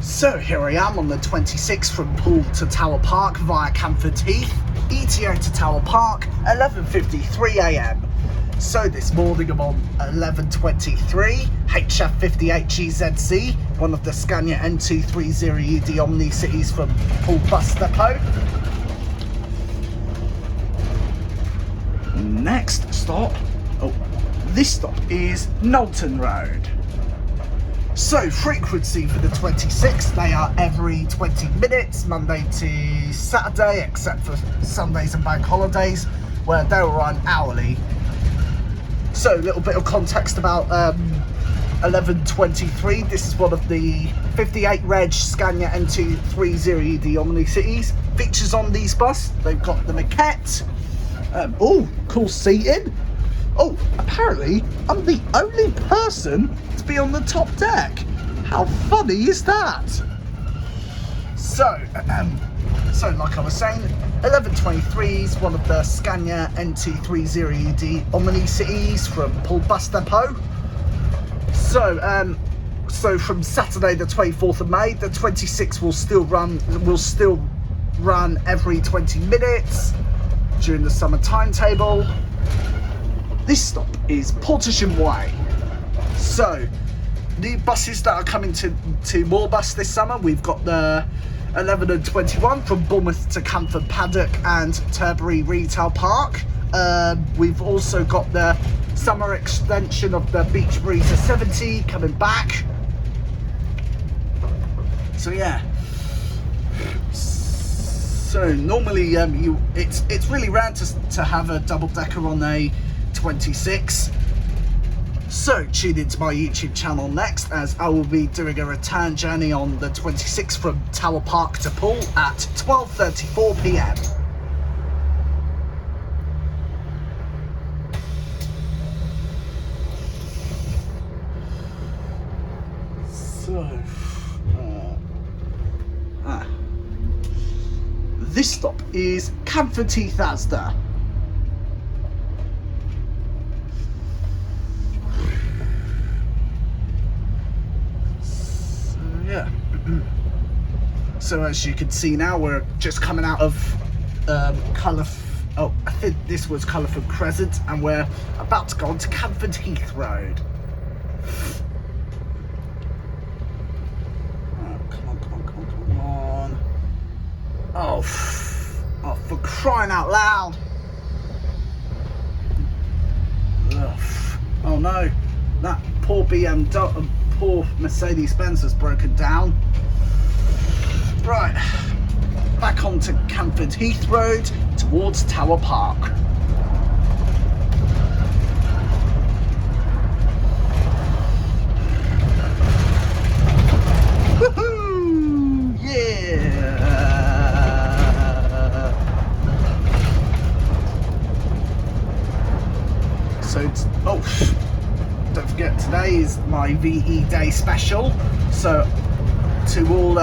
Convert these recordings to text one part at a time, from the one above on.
So here I am on the 26th from Poole to Tower Park via Camford Heath, ETA to Tower Park, 11:53 AM. So this morning I'm on 1123 HF58 GZC, one of the Scania N230UD OMNICities from Poole Bus Depot. Next stop, this stop is Knowlton Road. So frequency for the 26th, they are every 20 minutes, Monday to Saturday, except for Sundays and bank holidays, where they'll run hourly. So a little bit of context about 1123. This is one of the 58 reg Scania N230UD OMNICities. Features on these bus, they've got the maquette. Cool seating. Apparently I'm the only person to be on the top deck. How funny is that? So like I was saying, 1123 is one of the Scania N230UD OMNICities from Poole Bus Depot. So from Saturday the 24th of May, the 26th will still run every 20 minutes during the summer timetable. This stop is Portisham Way. So new buses that are coming to Morebus this summer, we've got the 11 and 21 from Bournemouth to Camford Paddock and Turberry Retail Park. We've also got the summer extension of the Beach Breezer 70 coming back. So yeah. So normally it's really rare to have a double decker on a 26. So tune into my YouTube channel next, as I will be doing a return journey on the 26th from Tower Park to Poole at 12:34 PM. This stop is Camford Heath Asda. So as you can see now, we're just coming out of I think this was Colourful Crescent, and we're about to go on to Camford Heath Road. Come on. Oh, for crying out loud. Ugh. Oh no, that poor poor Mercedes-Benz has broken down. Right, back onto Camford Heath Road towards Tower Park. Woohoo! Yeah! So, don't forget, today is my VE Day special. So to all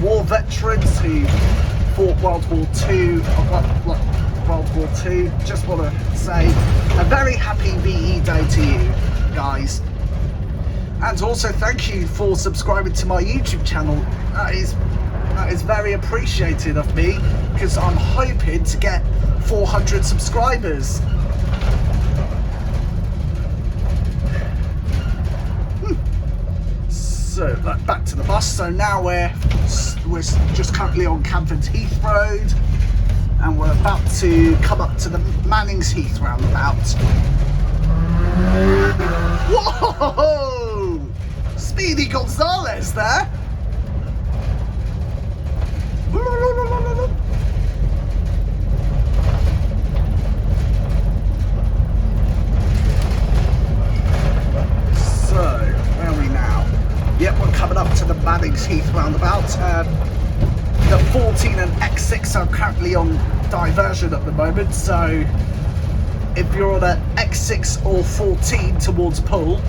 war veterans who fought World War II, just want to say a very happy VE Day to you guys. And also thank you for subscribing to my YouTube channel. That is very appreciated of me, because I'm hoping to get 400 subscribers. So back to the bus. So now we're just currently on Camford Heath Road, and we're about to come up to the Manning's Heath roundabout. Whoa! Speedy Gonzales there. So where are we now? Yep, we're coming up to the Manning's Heath roundabout. The 14 and X6 are currently on diversion at the moment, so if you're on an X6 or 14 towards Poole,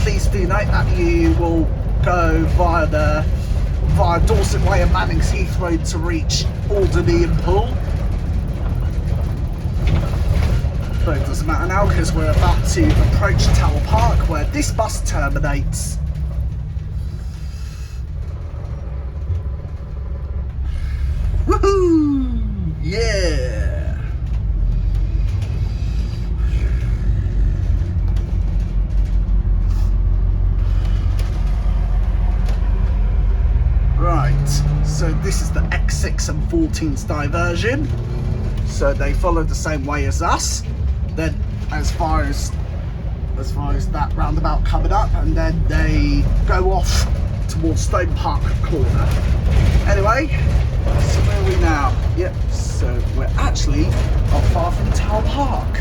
please do note that you will go via Dorset Way and Manning's Heath Road to reach Alderney and Poole. But it doesn't matter now, because we're about to approach Tower Park, where this bus terminates. So this is the X6 and 14's diversion. So they follow the same way as us. Then as far as that roundabout coming up, and then they go off towards Stone Park Corner. Anyway, so where are we now? Yep, so we're actually not far from Tower Park.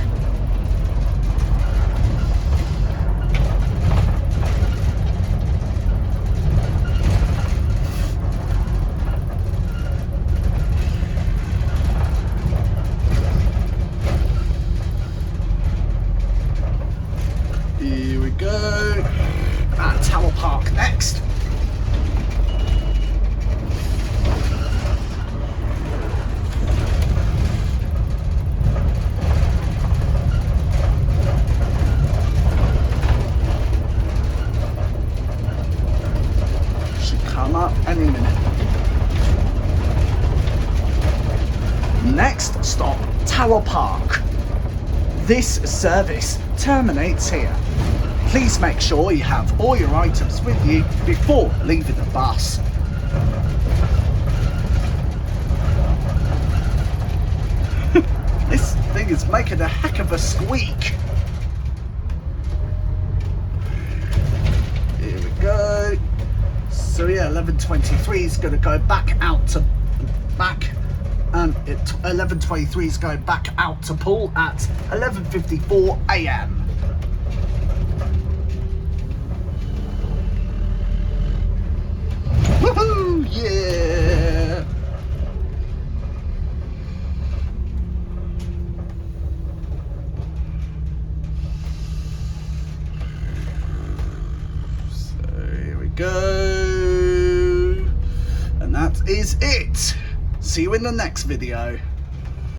Here we go, at Tower Park next. Should come up any minute. Next stop, Tower Park. This service terminates here. Please make sure you have all your items with you before leaving the bus. This thing is making a heck of a squeak. Here we go. So yeah, 11:23 is going to go back out to back. 11:23 is going back out to Poole at 11:54 AM. Woohoo! Yeah! So here we go. And that is it. See you in the next video.